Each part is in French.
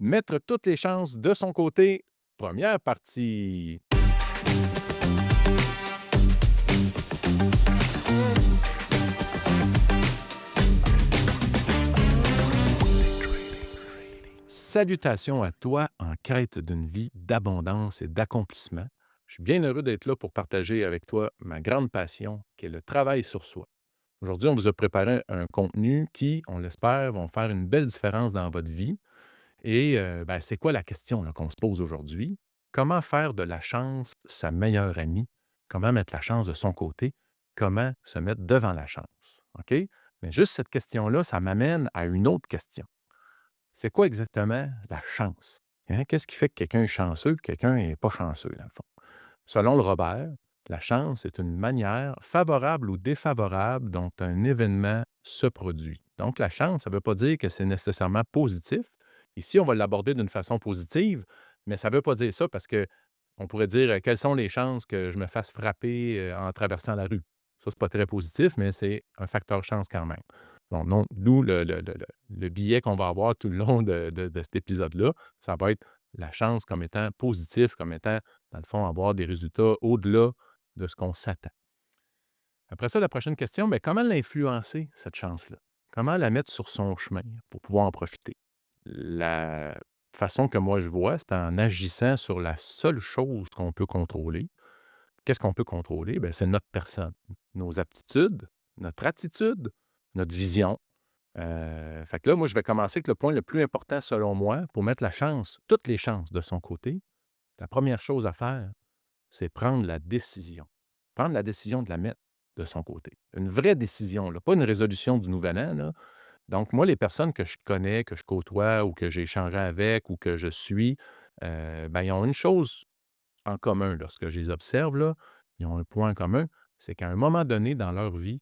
Mettre toutes les chances de son côté, première partie. Salutations à toi en quête d'une vie d'abondance et d'accomplissement. Je suis bien heureux d'être là pour partager avec toi ma grande passion, qui est le travail sur soi. Aujourd'hui, on vous a préparé un contenu qui, on l'espère, va faire une belle différence dans votre vie. Et c'est quoi la question là, qu'on se pose aujourd'hui? Comment faire de la chance sa meilleure amie? Comment mettre la chance de son côté? Comment se mettre devant la chance? OK? Mais juste cette question-là, ça m'amène à une autre question. C'est quoi exactement la chance? Hein? Qu'est-ce qui fait que quelqu'un est chanceux, que quelqu'un n'est pas chanceux, dans le fond? Selon le Robert, la chance est une manière favorable ou défavorable dont un événement se produit. Donc, la chance, ça ne veut pas dire que c'est nécessairement positif. Ici, on va l'aborder d'une façon positive, mais ça ne veut pas dire ça parce que on pourrait dire quelles sont les chances que je me fasse frapper en traversant la rue. Ça, c'est pas très positif, mais c'est un facteur chance quand même. Donc, non, nous, le billet qu'on va avoir tout le long de cet épisode-là, ça va être la chance comme étant positif, comme étant, dans le fond, avoir des résultats au-delà de ce qu'on s'attend. Après ça, la prochaine question, mais comment l'influencer, cette chance-là? Comment la mettre sur son chemin pour pouvoir en profiter? La façon que moi je vois, c'est en agissant sur la seule chose qu'on peut contrôler. Qu'est-ce qu'on peut contrôler? Bien, c'est notre personne, nos aptitudes, notre attitude, notre vision. Fait que là, moi, je vais commencer avec le point le plus important selon moi pour mettre la chance, toutes les chances de son côté. La première chose à faire, c'est prendre la décision. Prendre la décision de la mettre de son côté. Une vraie décision, là, pas une résolution du nouvel an, là. Donc, moi, les personnes que je connais, que je côtoie ou que j'ai échangé avec ou que je suis, ils ont une chose en commun lorsque je les observe, là. Ils ont un point en commun, c'est qu'à un moment donné dans leur vie,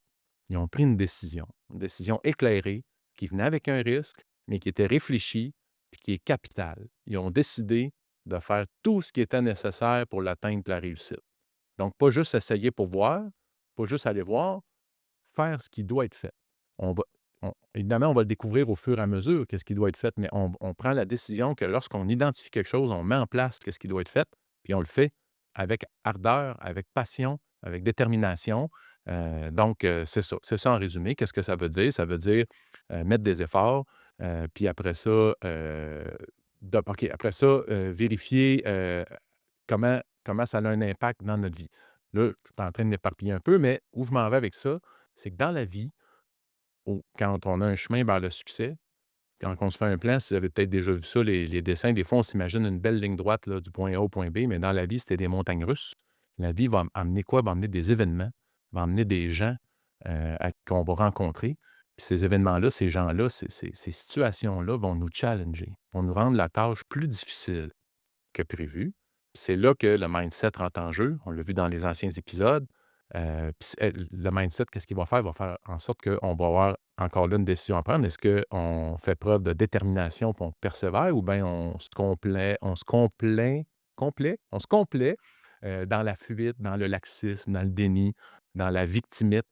ils ont pris une décision éclairée qui venait avec un risque, mais qui était réfléchie et qui est capitale. Ils ont décidé de faire tout ce qui était nécessaire pour l'atteindre la réussite. Donc, pas juste essayer pour voir, pas juste aller voir, faire ce qui doit être fait. On va, évidemment, on va le découvrir au fur et à mesure, qu'est-ce qui doit être fait, mais on prend la décision que lorsqu'on identifie quelque chose, on met en place qu'est-ce qui doit être fait, puis on le fait avec ardeur, avec passion, avec détermination. C'est ça. C'est ça en résumé. Qu'est-ce que ça veut dire? Ça veut dire mettre des efforts, puis après ça, après ça, vérifier comment ça a un impact dans notre vie. Là, je suis en train de m'éparpiller un peu, mais où je m'en vais avec ça, c'est que dans la vie, quand on a un chemin vers le succès, quand on se fait un plan, si vous avez peut-être déjà vu ça, les dessins, des fois, on s'imagine une belle ligne droite là, du point A au point B, mais dans la vie, c'était des montagnes russes. La vie va amener quoi? Va amener des événements, va amener des gens qu'on va rencontrer. Puis ces événements-là, ces gens-là, ces situations-là vont nous challenger, vont nous rendre la tâche plus difficile que prévu. C'est là que le mindset rentre en jeu. On l'a vu dans les anciens épisodes. Le mindset, qu'est-ce qu'il va faire? Il va faire en sorte qu'on va avoir encore là une décision à prendre. Est-ce qu'on fait preuve de détermination et on persévère ou bien on se complaît dans la fuite, dans le laxisme, dans le déni, dans la victimite,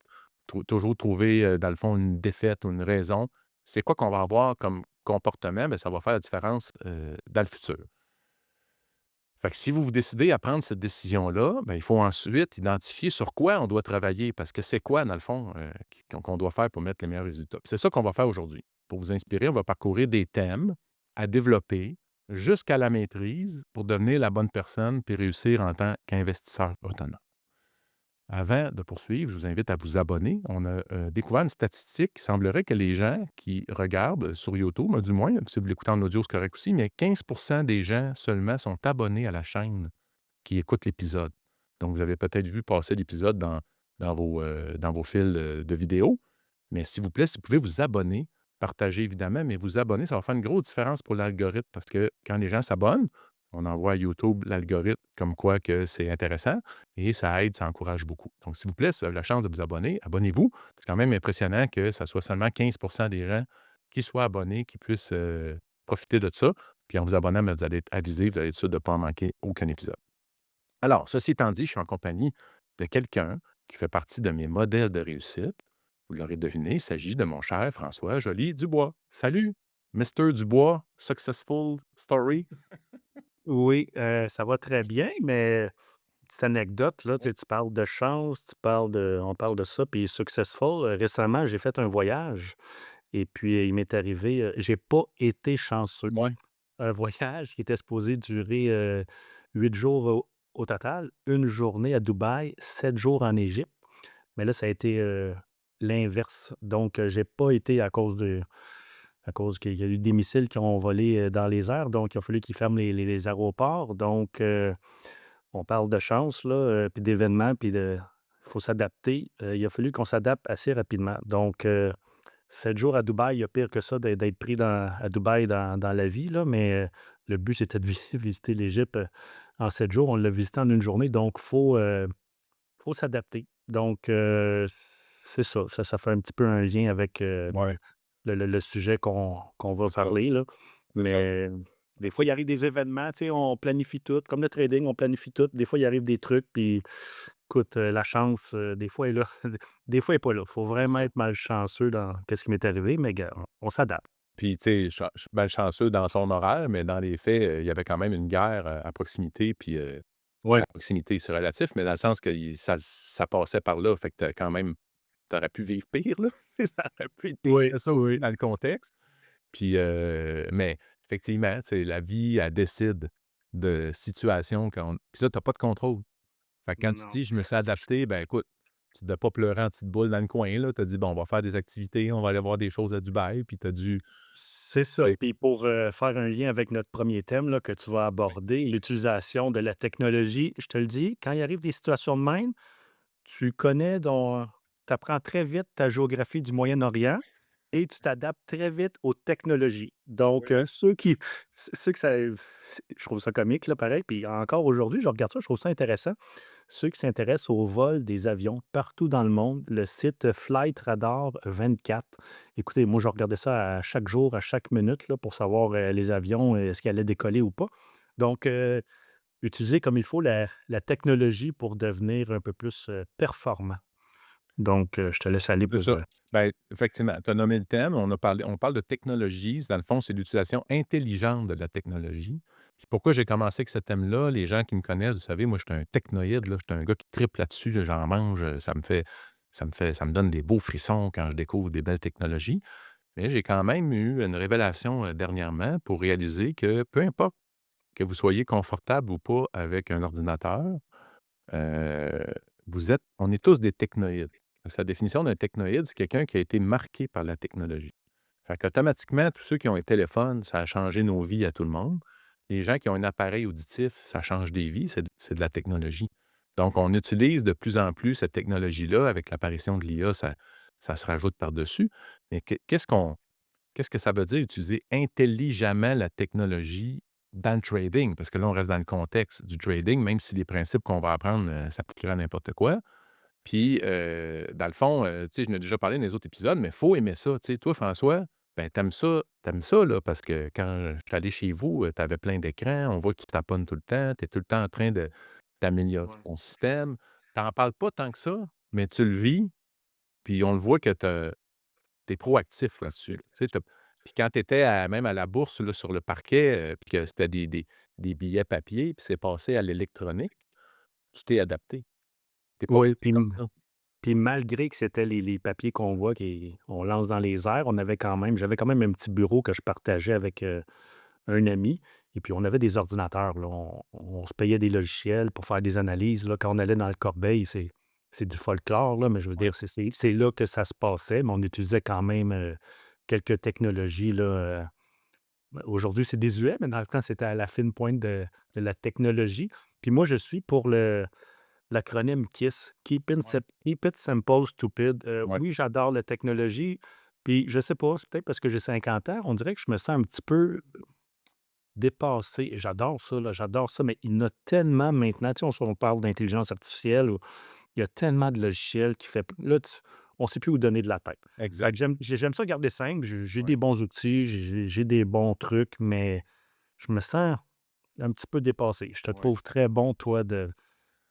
toujours trouver, dans le fond, une défaite ou une raison. C'est quoi qu'on va avoir comme comportement? Bien, ça va faire la différence dans le futur. Fait que si vous vous décidez à prendre cette décision-là, ben, il faut ensuite identifier sur quoi on doit travailler, parce que c'est quoi, dans le fond, qu'on doit faire pour mettre les meilleurs résultats. Puis c'est ça qu'on va faire aujourd'hui. Pour vous inspirer, on va parcourir des thèmes à développer jusqu'à la maîtrise pour devenir la bonne personne puis réussir en tant qu'investisseur autonome. Avant de poursuivre, je vous invite à vous abonner. On a découvert une statistique qui semblerait que les gens qui regardent sur YouTube, du moins, si vous l'écoutez en audio, c'est correct aussi, mais 15 des gens seulement sont abonnés à la chaîne qui écoutent l'épisode. Donc, vous avez peut-être vu passer l'épisode dans vos fils de vidéos. Mais s'il vous plaît, si vous pouvez vous abonner, partager évidemment, mais vous abonner, ça va faire une grosse différence pour l'algorithme parce que quand les gens s'abonnent, on envoie à YouTube l'algorithme comme quoi que c'est intéressant et ça aide, ça encourage beaucoup. Donc, s'il vous plaît, si vous avez la chance de vous abonner, abonnez-vous. C'est quand même impressionnant que ça soit seulement 15 des gens qui soient abonnés, qui puissent profiter de ça. Puis en vous abonnant, bien, vous allez être avisé, vous allez être sûr de ne pas en manquer aucun épisode. Alors, ceci étant dit, je suis en compagnie de quelqu'un qui fait partie de mes modèles de réussite. Vous l'aurez deviné, il s'agit de mon cher François Joly Dubois. Salut! Mister Dubois, successful story? Oui, ça va très bien, mais petite anecdote, là, tu sais, tu parles de chance, tu parles de on parle de ça, puis successful. Récemment, j'ai fait un voyage et puis, il m'est arrivé, j'ai pas été chanceux. Ouais. Un voyage qui était supposé durer, 8 jours au total, une journée à Dubaï, 7 jours en Égypte. Mais là, ça a été, l'inverse. Donc, j'ai pas été à cause qu'il y a eu des missiles qui ont volé, dans les airs, donc il a fallu qu'ils ferment les aéroports. Donc, on parle de chance là, puis d'événements, puis de il faut s'adapter. Il a fallu qu'on s'adapte assez rapidement. Donc, 7 jours à Dubaï, il y a pire que ça d'être pris à Dubaï dans la vie là, mais, le but c'était de visiter l'Égypte, en 7 jours. On l'a visité en une journée, donc faut s'adapter. Donc, c'est ça. Ça fait un petit peu un lien avec, Ouais, le sujet qu'on va c'est ça, parler là. c'est ça. Mais des fois, C'est il arrive des événements, tu sais, on planifie tout. Comme le trading, on planifie tout. Des fois, il arrive des trucs, puis écoute, la chance, des fois, est là. Des fois, elle est pas là. Faut c'est vraiment ça. être malchanceux dans qu'est-ce qui m'est arrivé, mais gars, on s'adapte. Puis, tu sais, je suis malchanceux dans son horaire, mais dans les faits, il y avait quand même une guerre, à proximité, puis, Ouais. à proximité, c'est relatif, mais dans le sens que ça passait par là, fait que tu aurais pu vivre pire, là. Ça aurait pu être pire Oui, que ça aussi oui. dans le contexte. Puis, mais effectivement, tu sais, la vie, elle décide de situations qu'on puis ça, tu as pas de contrôle. Fait que quand tu Non. dis: «Je me suis adapté», ben écoute, tu devais pas pleurer en petite boule dans le coin, là. Tu as dit: «Bon, on va faire des activités, on va aller voir des choses à Dubaï», puis tu as dû C'est ça. oui, Puis pour, faire un lien avec notre premier thème là, que tu vas oui, aborder, l'utilisation de la technologie, je te le dis, quand il arrive des situations de même, tu connais tu apprends très vite ta géographie du Moyen-Orient et tu t'adaptes très vite aux technologies. Donc, oui. ceux que ça je trouve ça comique là, pareil, puis encore aujourd'hui, je regarde ça, je trouve ça intéressant. Ceux qui s'intéressent au vol des avions partout dans le monde, le site Flight Radar 24. Écoutez, moi, je regardais ça à chaque jour, à chaque minute là, pour savoir, les avions, est-ce qu'ils allaient décoller ou pas. Donc, utiliser comme il faut la technologie pour devenir un peu plus, performant. Donc, je te laisse aller C'est pour, ça. Ben, effectivement, tu as nommé le thème, on parle de technologie. Dans le fond, c'est l'utilisation intelligente de la technologie. Puis pourquoi j'ai commencé avec ce thème-là? Les gens qui me connaissent, vous savez, moi, je suis un technoïde, là, je suis un gars qui tripe là-dessus, là, j'en mange, ça me donne des beaux frissons quand je découvre des belles technologies. Mais j'ai quand même eu une révélation, dernièrement pour réaliser que peu importe que vous soyez confortable ou pas avec un ordinateur, Heu, on est tous des technoïdes. Sa définition d'un technoïde, c'est quelqu'un qui a été marqué par la technologie. Fait qu'automatiquement, tous ceux qui ont un téléphone, ça a changé nos vies à tout le monde. Les gens qui ont un appareil auditif, ça change des vies, c'est de la technologie. Donc on utilise de plus en plus cette technologie-là. Avec l'apparition de l'IA, ça se rajoute par-dessus. Mais qu'est-ce que ça veut dire utiliser intelligemment la technologie dans le trading? Parce que là, on reste dans le contexte du trading, même si les principes qu'on va apprendre, s'appliqueraient à n'importe quoi. Puis, dans le fond, tu sais, je n'ai déjà parlé dans les autres épisodes, mais il faut aimer ça. Tu sais, toi, François, ben, t'aimes ça, là, parce que quand je suis allé chez vous, tu avais plein d'écrans, on voit que tu taponnes tout le temps, tu es tout le temps en train d'améliorer ouais. ton système. Tu n'en parles pas tant que ça, mais tu le vis, puis on le voit que tu es proactif là-dessus, là. Tu sais, puis quand tu étais même à la bourse, là, sur le parquet, puis que c'était des billets papier, puis c'est passé à l'électronique, tu t'es adapté. Tu es pas Oui, resté comme ça. puis malgré que c'était les papiers qu'on voit qu'on lance dans les airs, j'avais quand même un petit bureau que je partageais avec, un ami et puis on avait des ordinateurs, là. On se payait des logiciels pour faire des analyses, là. Quand on allait dans le Corbeil, c'est du folklore, là, mais je veux Ouais. dire, c'est là que ça se passait, mais on utilisait quand même, quelques technologies, là, aujourd'hui, c'est désuet, mais dans le temps, c'était à la fine pointe de la technologie. Puis moi, je suis pour l'acronyme KISS, Ouais. Keep it simple, stupid. Ouais. Oui, j'adore la technologie, puis je sais pas, c'est peut-être parce que j'ai 50 ans, on dirait que je me sens un petit peu dépassé. J'adore ça, là, j'adore ça, mais il y en a tellement maintenant, tu sais, on parle d'intelligence artificielle, ou il y a tellement de logiciels qui fait là, on sait plus où donner de la tête. Fait Exact. que j'aime ça garder simple, j'ai Ouais. des bons outils, j'ai des bons trucs, mais je me sens un petit peu dépassé. Je te Ouais. trouve très bon, toi, de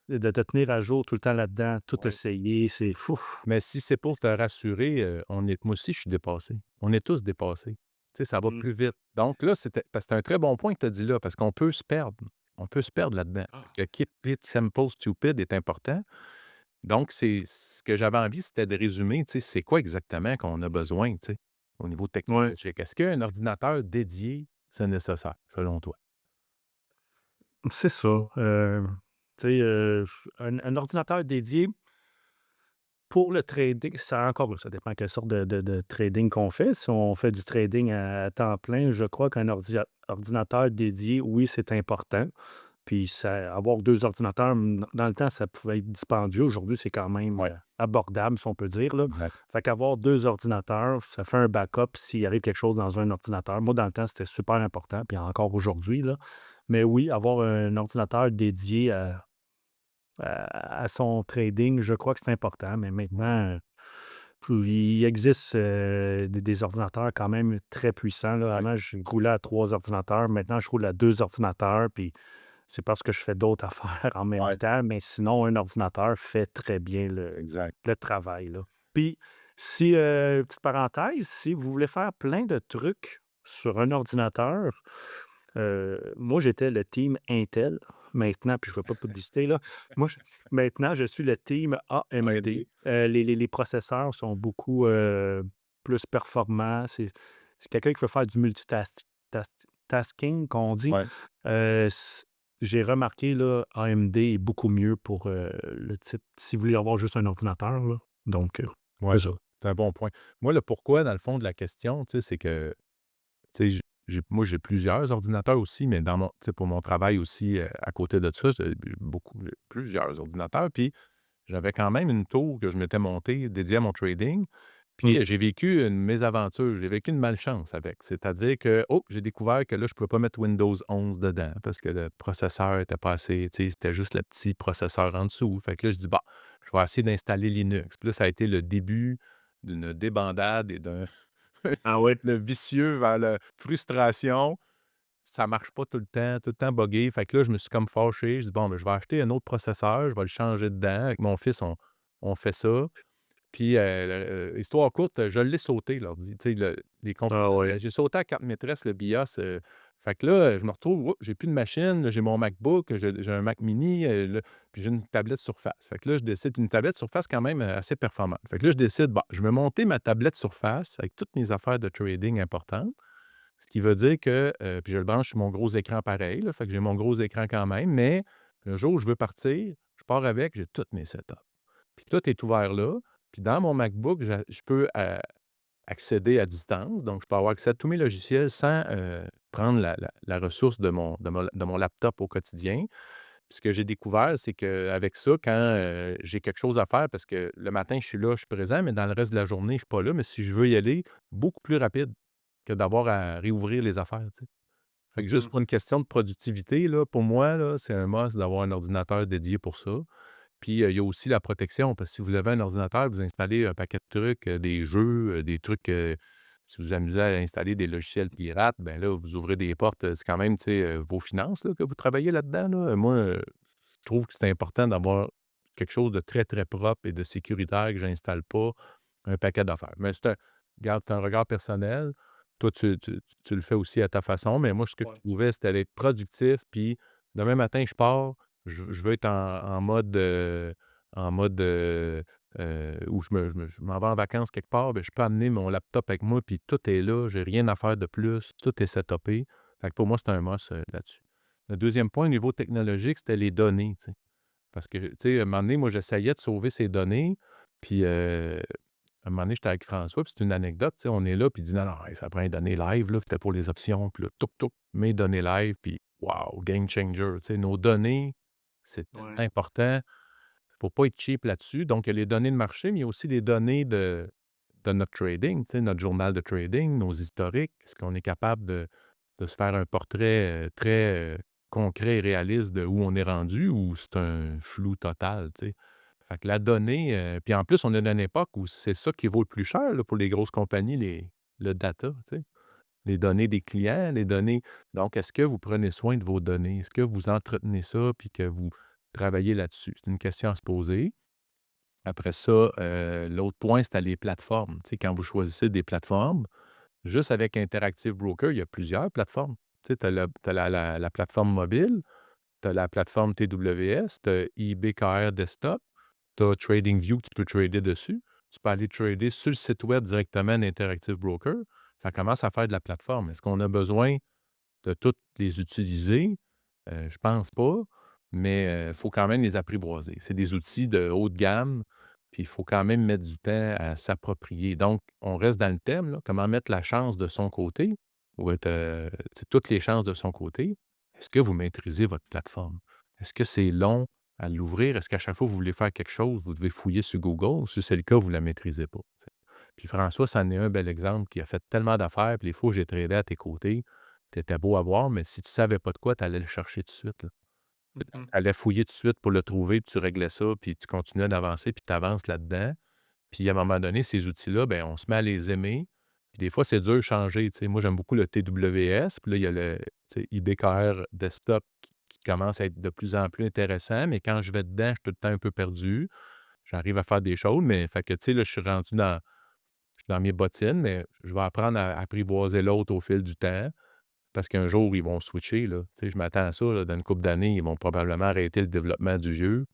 te tenir à jour tout le temps là-dedans, tout Ouais. essayer, c'est fou. Mais si c'est pour te rassurer, on est moi aussi, je suis dépassé. On est tous dépassés. Tu sais, ça va Mmh. plus vite. Donc là, c'est un très bon point que tu as dit là, parce qu'on peut se perdre. On peut se perdre là-dedans. Ah. Fait que keep it simple, stupid est important. Donc, c'est ce que j'avais envie, c'était de résumer, tu sais, c'est quoi exactement qu'on a besoin, tu sais, au niveau Ouais, technologique. Est-ce qu'un ordinateur dédié, c'est nécessaire, selon toi? c'est ça. Tu sais, un ordinateur dédié pour le trading, ça encore là, ça dépend quelle sorte de trading qu'on fait. Si on fait du trading à temps plein, je crois qu'un ordinateur dédié, oui, c'est important. Puis ça avoir 2 ordinateurs, dans le temps, ça pouvait être dispendieux. Aujourd'hui, c'est quand même, Ouais, abordable, si on peut dire, là. exact. Fait qu'avoir 2 ordinateurs, ça fait un backup s'il arrive quelque chose dans un ordinateur. Moi, dans le temps, c'était super important, puis encore aujourd'hui, là. Mais oui, avoir un ordinateur dédié à son trading, je crois que c'est important. Mais maintenant, il existe, des ordinateurs quand même très puissants, là. Oui, Avant, je roulais à 3 ordinateurs. Maintenant, je roule à 2 ordinateurs, puis c'est parce que je fais d'autres affaires en même ouais, temps, mais sinon, un ordinateur fait très bien exact. le travail, là. Puis, si, petite parenthèse, si vous voulez faire plein de trucs sur un ordinateur, moi, j'étais le team Intel. Maintenant, puis je ne fais pas de publicité, là. Moi, maintenant, je suis le team AMD. AMD. Les processeurs sont beaucoup, plus performants. C'est quelqu'un qui veut faire du tasking qu'on dit. Ouais, S J'ai remarqué, là, AMD est beaucoup mieux pour, le type si vous voulez avoir juste un ordinateur, là. Donc, ouais, c'est ça. c'est un bon point. Moi, le pourquoi, dans le fond de la question, tu sais, c'est que, tu sais, moi, j'ai plusieurs ordinateurs aussi, mais dans mon tu sais, pour mon travail aussi, à côté de ça, j'ai plusieurs ordinateurs, puis j'avais quand même une tour que je m'étais montée dédiée à mon trading. Mmh. Puis, j'ai vécu une mésaventure, j'ai vécu une malchance avec. C'est-à-dire que, oh, j'ai découvert que là, je ne pouvais pas mettre Windows 11 dedans parce que le processeur était pas assez, tu sais, c'était juste le petit processeur en dessous. Fait que là, je dis: «Bah, je vais essayer d'installer Linux». Puis là, ça a été le début d'une débandade et d'un Ah ouais? cercle vicieux vers la frustration. Ça marche pas tout le temps buggé. Fait que là, je me suis comme fâché. Je dis: «Bon, ben, je vais acheter un autre processeur, je vais le changer dedans». Avec mon fils, on fait ça. Puis, histoire courte, je l'ai sauté l'ordi, tu sais, les Ah composants. ouais. J'ai sauté à carte maîtresse le BIOS, fait que là, je me retrouve, oups, j'ai plus de machine, là, j'ai mon MacBook, j'ai un Mac mini, là, puis j'ai une tablette Surface. Fait que là, je décide une tablette Surface quand même, assez performante. Fait que là, je décide, bon, je vais monter ma tablette Surface avec toutes mes affaires de trading importantes, ce qui veut dire que, puis je le branche sur mon gros écran pareil, là, fait que j'ai mon gros écran quand même, mais le jour où je veux partir, je pars avec, j'ai toutes mes setups. Puis tout est ouvert là. Puis dans mon MacBook, je peux, accéder à distance. Donc, je peux avoir accès à tous mes logiciels sans, prendre la ressource de mon laptop au quotidien. Puis ce que j'ai découvert, c'est qu'avec ça, quand, j'ai quelque chose à faire parce que le matin, je suis là, je suis présent, mais dans le reste de la journée, je ne suis pas là. Mais si je veux y aller, beaucoup plus rapide que d'avoir à réouvrir les affaires, tu sais. Fait que juste Mmh. pour une question de productivité, là, pour moi, là, c'est un must d'avoir un ordinateur dédié pour ça. Puis, il y a aussi la protection, parce que si vous avez un ordinateur, vous installez un paquet de trucs, des jeux, des trucs, si vous amusez à installer des logiciels pirates, ben là, vous ouvrez des portes, c'est quand même, tu sais, vos finances, là, que vous travaillez là-dedans, là. Moi, je trouve que c'est important d'avoir quelque chose de très, très propre et de sécuritaire que j'installe pas un paquet d'affaires. Mais c'est un regard personnel. Toi, tu le fais aussi à ta façon, mais moi, ce que je Ouais. trouvais, c'était d'être productif, puis demain matin, je pars, je veux être en mode, où je m'en vais en vacances quelque part, ben, je peux amener mon laptop avec moi, puis tout est là, j'ai rien à faire de plus, tout est setupé. Fait que pour moi, c'est un must, là-dessus. Le deuxième point, au niveau technologique, c'était les données, tu sais. Parce que, tu sais, à un moment donné, moi, j'essayais de sauver ces données, puis, à un moment donné, j'étais avec François, puis c'est une anecdote, tu sais, on est là, puis il dit: «Non, non, hey, ça prend les données live, là», c'était pour les options, puis là, touc, touc, mes données live, puis wow, game changer, tu sais, nos données, c'est Ouais. important. Faut pas être cheap là-dessus. Donc, il y a les données de marché, mais il y a aussi les données de notre trading, tu sais, notre journal de trading, nos historiques. Est-ce qu'on est capable de se faire un portrait, très, concret et réaliste de où on est rendu ou c'est un flou total, tu sais? Fait que la donnée, puis en plus, on est dans une époque où c'est ça qui vaut le plus cher, là, pour les grosses compagnies, le data, tu sais? Les données des clients, les données donc est-ce que vous prenez soin de vos données? Est-ce que vous entretenez ça puis que vous travaillez là-dessus? C'est une question à se poser. Après ça, l'autre point, c'était les plateformes. Tu sais, quand vous choisissez des plateformes, juste avec Interactive Broker, il y a plusieurs plateformes. Tu sais, tu as la plateforme mobile, tu as la plateforme TWS, tu as IBKR Desktop, tu as TradingView que tu peux trader dessus. Tu peux aller trader sur le site web directement d'Interactive Broker. Ça commence à faire de la plateforme. Est-ce qu'on a besoin de toutes les utiliser? Je pense pas, mais il faut quand même les apprivoiser. C'est des outils de haut de gamme, puis il faut quand même mettre du temps à s'approprier. Donc, on reste dans le thème, là, comment mettre la chance de son côté ou être, tu sais, toutes les chances de son côté. Est-ce que vous maîtrisez votre plateforme? Est-ce que c'est long à l'ouvrir? Est-ce qu'à chaque fois que vous voulez faire quelque chose, vous devez fouiller sur Google? Si c'est le cas, vous ne la maîtrisez pas, tu sais. Puis François, ça en est un bel exemple qui a fait tellement d'affaires, puis les fois où j'ai tradé à tes côtés, tu étais beau à voir, mais si tu savais pas de quoi, tu allais le chercher tout de suite, là. Tu Mmh. allais fouiller tout de suite pour le trouver, puis tu réglais ça, puis tu continuais d'avancer, puis tu avances là-dedans. Puis à un moment donné, ces outils-là, ben on se met à les aimer. Puis des fois, c'est dur de changer, tu sais. Moi, j'aime beaucoup le TWS, puis là, il y a le, tu sais, IBKR Desktop qui commence à être de plus en plus intéressant, mais quand je vais dedans, je suis tout le temps un peu perdu. J'arrive à faire des choses, mais fait que, tu sais, là, je suis dans mes bottines, mais je vais apprendre à apprivoiser l'autre au fil du temps. Parce qu'un jour, ils vont switcher, là. Tu sais, je m'attends à ça, là, dans une couple d'années, ils vont probablement arrêter le développement du vieux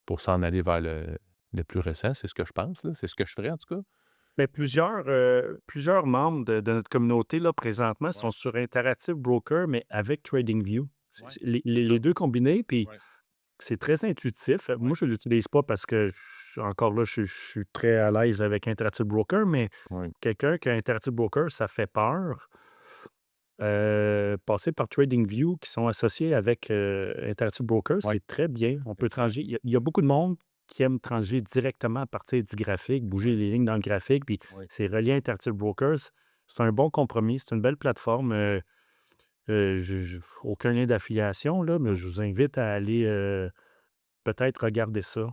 pour s'en aller vers le plus récent. C'est ce que je pense, là. C'est ce que je ferais, en tout cas. Mais plusieurs membres de notre communauté, là, présentement, Ouais, sont sur Interactive Broker, mais avec TradingView. ouais, Les c'est ça. 2 combinés, puis Ouais, c'est très intuitif. ouais, Moi, je ne l'utilise pas parce que encore là, je suis très à l'aise avec Interactive Broker, mais ouais, quelqu'un qui a Interactive Broker, ça fait peur. Passer par TradingView qui sont associés avec, Interactive Brokers, ouais, c'est très bien. On peut exact. transiger. Il y a beaucoup de monde qui aime transiger directement à partir du graphique, bouger Ouais, les lignes dans le graphique, puis ouais, c'est relié à Interactive Brokers. C'est un bon compromis, c'est une belle plateforme, je aucun lien d'affiliation là, mais non, je vous invite à aller, peut-être regarder ça,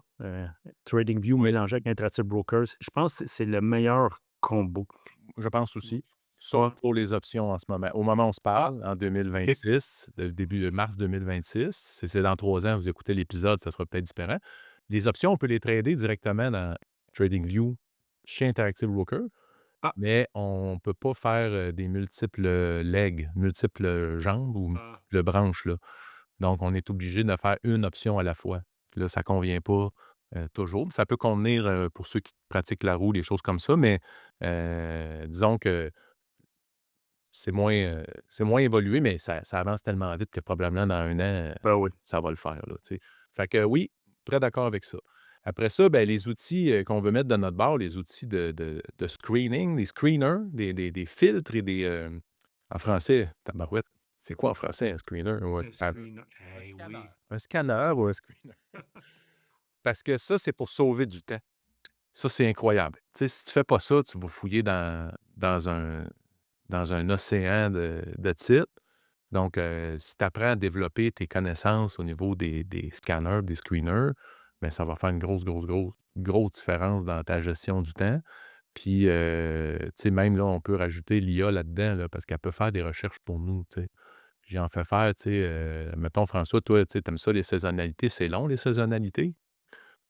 TradingView ouais, mélangé avec Interactive Brokers. Je pense que c'est le meilleur combo. je pense Mmh. aussi. Sauf Ouais. pour les options en ce moment. Au moment où on se Ah, parle, en OK. 2026, le début de mars 2026, si c'est dans 3 ans, vous écoutez l'épisode, ça sera peut-être différent. Les options, on peut les trader directement dans TradingView chez Interactive Broker. Ah. Mais on ne peut pas faire, des multiples, legs, multiples, jambes ou Ah. multiples branches, là. Donc on est obligé de faire une option à la fois. Puis là, ça ne convient pas, toujours. Ça peut convenir, pour ceux qui pratiquent la roue, des choses comme ça, mais, disons que c'est moins évolué, mais ça avance tellement vite que probablement dans un an, Ben oui. ça va le faire, là, tu sais. Fait que oui, très d'accord avec ça. Après ça, ben, les outils, qu'on veut mettre de notre bord, les outils de screening, des screeners, des filtres et des, en français, tabarouette, c'est quoi en français un screener ou un Un scan screener. un Eh scanner? oui. Un scanner ou un screener? Parce que ça, c'est pour sauver du temps. Ça, c'est incroyable. Tu sais, si tu fais pas ça, tu vas fouiller dans un océan de titres. Donc, si tu apprends à développer tes connaissances au niveau des scanners, des screeners, bien, ça va faire une grosse différence dans ta gestion du temps. Puis, tu sais, même là, on peut rajouter l'IA là-dedans, là, parce qu'elle peut faire des recherches pour nous, tu sais. J'en fais faire, tu sais, mettons, François, toi, tu sais, tu aimes ça, les saisonnalités. C'est long, les saisonnalités?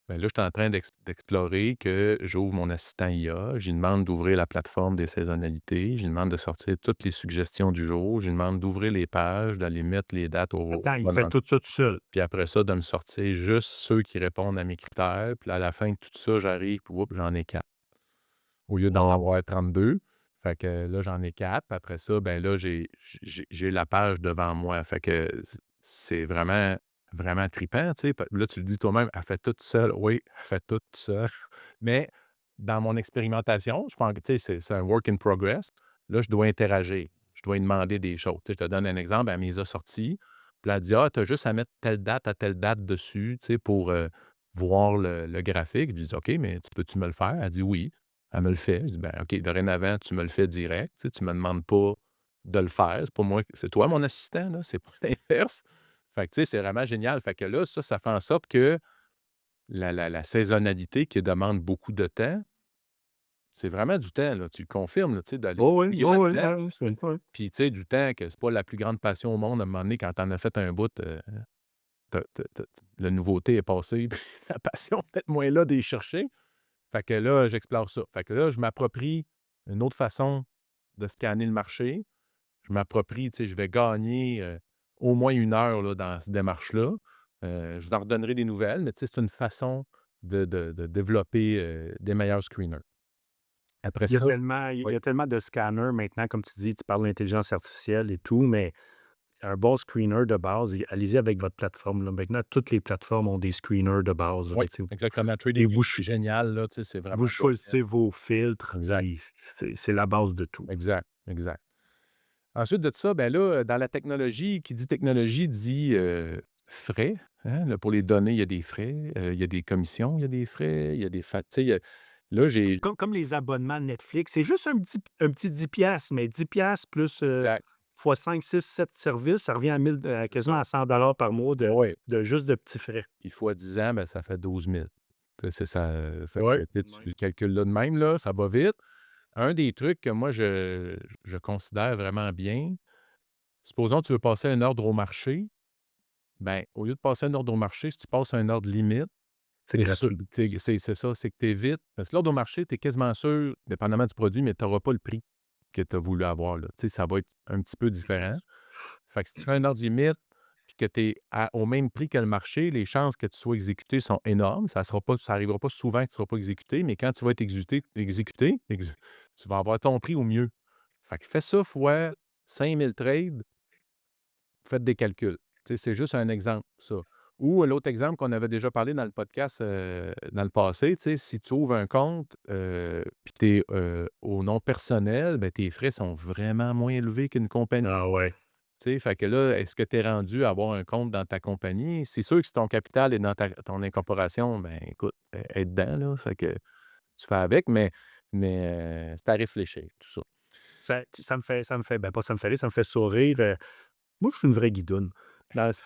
Ben là, je suis en train d'explorer que j'ouvre mon assistant IA, je lui demande d'ouvrir la plateforme des saisonnalités, je lui demande de sortir toutes les suggestions du jour, je lui demande d'ouvrir les pages, d'aller mettre les dates au Attends, il bon fait en tout ça tout seul. puis après ça, de me sortir juste ceux qui répondent à mes critères, puis là, à la fin de tout ça, j'arrive, puis oups, j'en ai 4 au lieu d'en Wow! avoir 32. Fait que là, j'en ai 4. Puis après ça, ben là, j'ai la page devant moi. Fait que c'est vraiment, vraiment trippant, tu sais. Là, tu le dis toi-même, elle fait tout seule. Oui, elle fait tout seule. Mais dans mon expérimentation, je pense que, tu sais, c'est un work in progress. Là, je dois interagir. Je dois lui demander des choses. Tu sais, je te donne un exemple, elle m'les a sorties. Puis elle dit, ah, tu as juste à mettre telle date à telle date dessus, tu sais, pour voir le graphique. Je dis, OK, mais tu peux-tu me le faire? Elle dit oui. Elle me le fait. Je dis: «Ben, OK, dorénavant, tu me le fais direct. Tu sais, tu me demandes pas de le faire. C'est pas moi c'est toi mon assistant, là, c'est pas l'inverse». Fait que, tu sais, c'est vraiment génial. Fait que là, ça fait en sorte que la saisonnalité qui demande beaucoup de temps, c'est vraiment du temps, là. Tu le confirmes, là, tu sais, d'aller Oh oui, fouiller oh oui, là-dedans. ah oui, c'est ouais. Puis, tu sais, du temps que c'est pas la plus grande passion au monde. À un moment donné, quand tu en as fait un bout, tu la nouveauté est passée, puis la passion peut-être moins là d'y chercher. Fait que là, j'explore ça. Fait que là, je m'approprie une autre façon de scanner le marché. Je m'approprie, tu sais, je vais gagner au moins 1 heure là, dans cette démarche-là. Je vous en redonnerai des nouvelles, mais tu sais, c'est une façon de développer des meilleurs screeners. Après Il y a ça, tellement il oui, y a tellement de scanners maintenant, comme tu dis, tu parles d'intelligence artificielle et tout, mais un bon screener de base, allez-y avec votre plateforme, là. Maintenant, toutes les plateformes ont des screeners de base, là, oui, tu sais, exactement. et TradingView, c'est génial, là, tu sais, c'est vous vraiment bien fait. choisissez vos filtres, Exact, puis c'est la base de tout. exact, exact. Ensuite de ça, ben là, dans la technologie, qui dit technologie dit frais. Hein, là, pour les données, il y a des frais, il y a des commissions, il y a des frais, il y a des tu sais, là, j'ai. Comme les abonnements Netflix, c'est juste un petit 10 piastres, mais 10 piastres plus, Exact, fois 5, 6, 7 services, ça revient à 1000, c'est ça. quasiment à 100 par mois Oui. de juste de petits frais. Puis fois 10 ans, ben, ça fait 12 000. Tu sais, c'est ça. Fait Ouais. que, tu sais, tu calcules là de même, là, ça va vite. Un des trucs que moi, je considère vraiment bien, supposons que tu veux passer un ordre au marché, ben, au lieu de passer un ordre au marché, si tu passes un ordre limite, C'est c'est sûr, gratuit. c'est ça, c'est que tu évites. Parce que l'ordre au marché, tu es quasiment sûr, dépendamment du produit, mais tu n'auras pas le prix que tu as voulu avoir, là. Tu sais, ça va être un petit peu différent. Fait que si tu fais un ordre limite, puis que tu es au même prix que le marché, les chances que tu sois exécuté sont énormes. Ça arrivera pas souvent que tu ne seras pas exécuté, mais quand tu vas être tu vas avoir ton prix au mieux. Fait que fais ça fois 5 000 trades, faites des calculs. Tu sais, c'est juste un exemple, ça. Ou l'autre exemple qu'on avait déjà parlé dans le podcast dans le passé, tu sais, si tu ouvres un compte puis tu es au nom personnel, ben, tes frais sont vraiment moins élevés qu'une compagnie. Ah ouais. Tu sais, fait que là, est-ce que tu es rendu à avoir un compte dans ta compagnie? C'est sûr que si ton capital est dans ton incorporation, ben écoute, est dedans, là. Fait que tu fais avec, mais c'est à réfléchir, tout ça. Ça me fait ben, pas ça me fait rire, ça me fait sourire, moi, je suis une vraie guidoune. Dans le s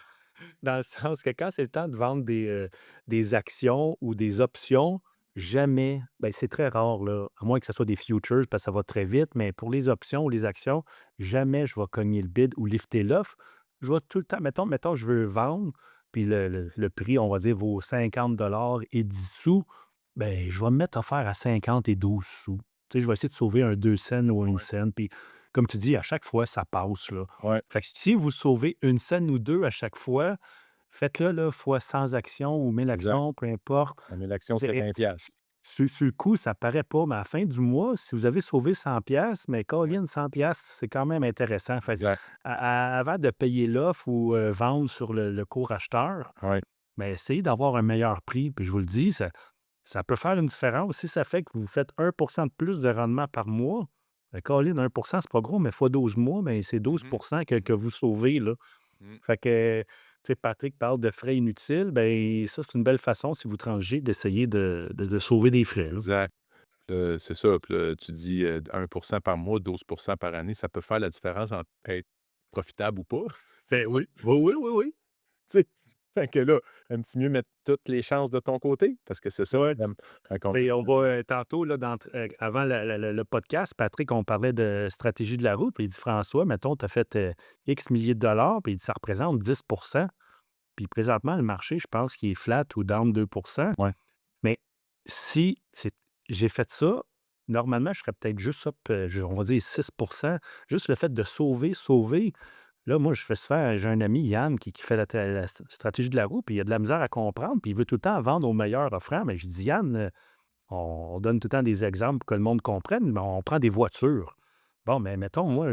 dans le sens que quand c'est le temps de vendre des actions ou des options, jamais ben, c'est très rare, là, à moins que ce soit des futures parce que ça va très vite, mais pour les options ou les actions, jamais je vais cogner le bid ou lifter l'offre. Je vais tout le temps mettons je veux vendre, puis le prix, on va dire, vaut 50 et 10 sous, ben, je vais me mettre à faire à 50 et 12 sous. Tu sais, je vais essayer de sauver un 2 cents ou 1 Ouais. cent, puis comme tu dis, à chaque fois, ça passe, là. Ouais, Fait que si vous sauvez 1 scène ou 2 à chaque fois, faites-le là, fois 100 actions ou 1000 exact. actions, peu importe. La 1000 actions, c'est C'est 20 piastres. sur le coup, ça paraît pas, mais à la fin du mois, si vous avez sauvé 100 piastres, mais Ouais, colline 100 piastres, c'est quand même intéressant. Fait que exact. avant de payer l'offre ou, vendre sur le cours acheteur, Ouais, mais essayez d'avoir un meilleur prix. Puis je vous le dis, ça peut faire une différence. Si ça fait que vous faites 1 de plus de rendement par mois, ben colline 1 c'est pas gros, mais fois 12 mois, ben c'est 12 Mmh que mh. vous sauvez, là. Mmh. Fait que, tu sais, Patrick parle de frais inutiles, ben ça, c'est une belle façon, si vous transigez, d'essayer de sauver des frais, là. Exact. C'est ça. Puis là, tu dis 1 par mois, 12 par année, ça peut faire la différence entre être profitable ou pas. Ben oui. Oui, oui, oui, oui. Tu sais? Fait que là, un petit mieux mettre toutes les chances de ton côté, parce que c'est ça Ouais. qu'on aime quand on Et on achète. va, tantôt, là, avant le podcast, Patrick, on parlait de stratégie de la route, puis il dit: «François, mettons, tu as fait, X milliers de dollars», puis il dit: «Ça représente 10. Puis présentement, le marché, je pense qu'il est flat ou down 2. Ouais, Mais si j'ai fait ça, normalement, je serais peut-être juste up, on va dire 6. Juste le fait de sauver. Là, moi, je fais souvent j'ai un ami, Yann, qui fait la stratégie de la roue, puis il a de la misère à comprendre, puis il veut tout le temps vendre au meilleur offrant. Mais je dis: «Yann, on donne tout le temps des exemples pour que le monde comprenne, mais on prend des voitures. Bon, mais mettons, moi,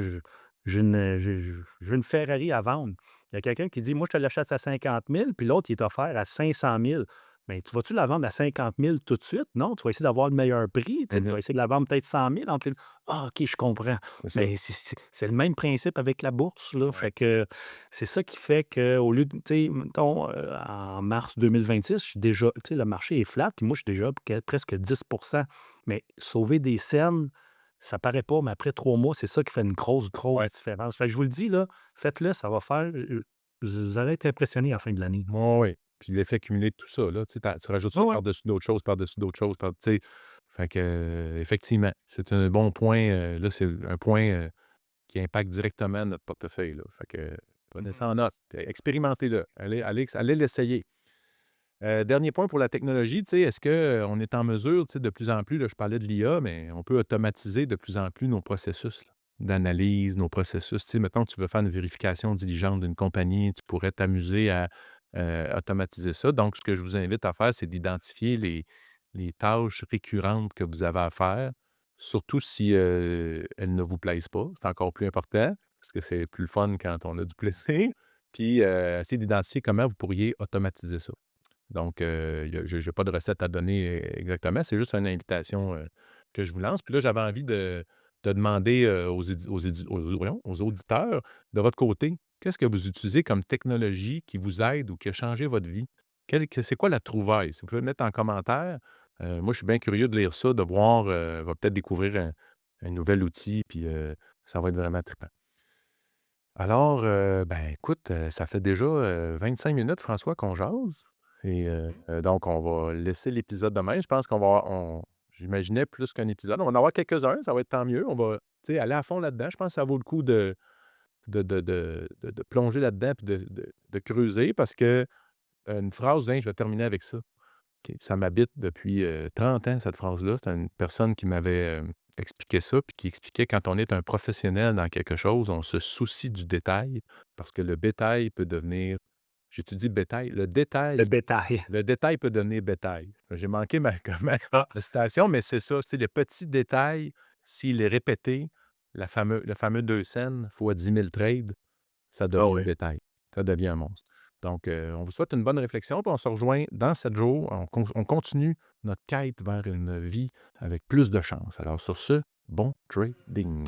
j'ai une Ferrari à vendre. Il y a quelqu'un qui dit: «Moi, je te l'achète à 50 000, puis l'autre, il est offert à 500 000. Mais tu vas-tu la vendre à 50 000 tout de suite? Non, tu vas essayer d'avoir le meilleur prix. Tu sais, tu vas mmh essayer de la vendre peut-être 100 000 entre les. Ah, OK, je comprends. c'est ça. Mais c'est le même principe avec la bourse, là. Ouais, Fait que c'est ça qui fait qu'au lieu de, tu sais, mettons, en mars 2026, je suis déjà, tu sais, le marché est flat, puis moi, je suis déjà presque 10. Mais sauver des scènes, ça paraît pas, mais après 3 mois, c'est ça qui fait une grosse, grosse ouais. différence. Fait que je vous le dis, là, faites-le, ça va faire, vous allez être impressionné à la fin de l'année, là. Ouais, ouais. Puis l'effet cumulé de tout ça, là, tu sais, tu rajoutes Ouais, ça ouais. par-dessus d'autres choses, par-dessus d'autres choses, tu sais? Fait que, effectivement, c'est un bon point, là, c'est un point, qui impacte directement notre portefeuille, là. Fait que prenez Mmh. ça en note, puis expérimentez-le. Allez l'essayer. Dernier point pour la technologie, tu sais, est-ce qu'on est en mesure, tu sais, de plus en plus, là, je parlais de l'IA, mais on peut automatiser de plus en plus nos processus, là? d'analyse, nos processus. Tu sais, mettons que tu veux faire une vérification diligente d'une compagnie, tu pourrais t'amuser à automatiser ça. Donc, ce que je vous invite à faire, c'est d'identifier les tâches récurrentes que vous avez à faire, surtout si elles ne vous plaisent pas. C'est encore plus important parce que c'est plus le fun quand on a du plaisir. Puis, essayer d'identifier comment vous pourriez automatiser ça. Donc, je n'ai pas de recette à donner exactement. C'est juste une invitation que je vous lance. Puis là, j'avais envie de demander voyons, aux auditeurs, de votre côté, qu'est-ce que vous utilisez comme technologie qui vous aide ou qui a changé votre vie? C'est quoi la trouvaille? Si vous pouvez le mettre en commentaire. Moi, je suis bien curieux de lire ça, de voir. On va peut-être découvrir un nouvel outil, puis ça va être vraiment trippant. Alors, ben, écoute, ça fait déjà 25 minutes, François, qu'on jase. Et donc, on va laisser l'épisode demain. Je pense qu'on va j'imaginais plus qu'un épisode. On va en avoir quelques-uns, ça va être tant mieux. On va, tu sais, aller à fond là-dedans. Je pense que ça vaut le coup de plonger là-dedans et de creuser parce que une phrase, hein, je vais terminer avec ça. OK. Ça m'habite depuis 30 ans, cette phrase-là. C'était une personne qui m'avait expliqué ça, puis qui expliquait quand on est un professionnel dans quelque chose, on se soucie du détail parce que le bétail peut devenir. J'ai-tu bétail? Le bétail. Le détail peut devenir bétail. J'ai manqué Ah, la citation, mais c'est ça. C'est le petit détail, s'il est répété, le fameux 2 cents fois 10 000 trades, ça ah devient un oui. bétail. Ça devient un monstre. Donc, on vous souhaite une bonne réflexion, puis on se rejoint dans 7 jours. On continue notre quête vers une vie avec plus de chance. Alors, sur ce, bon trading.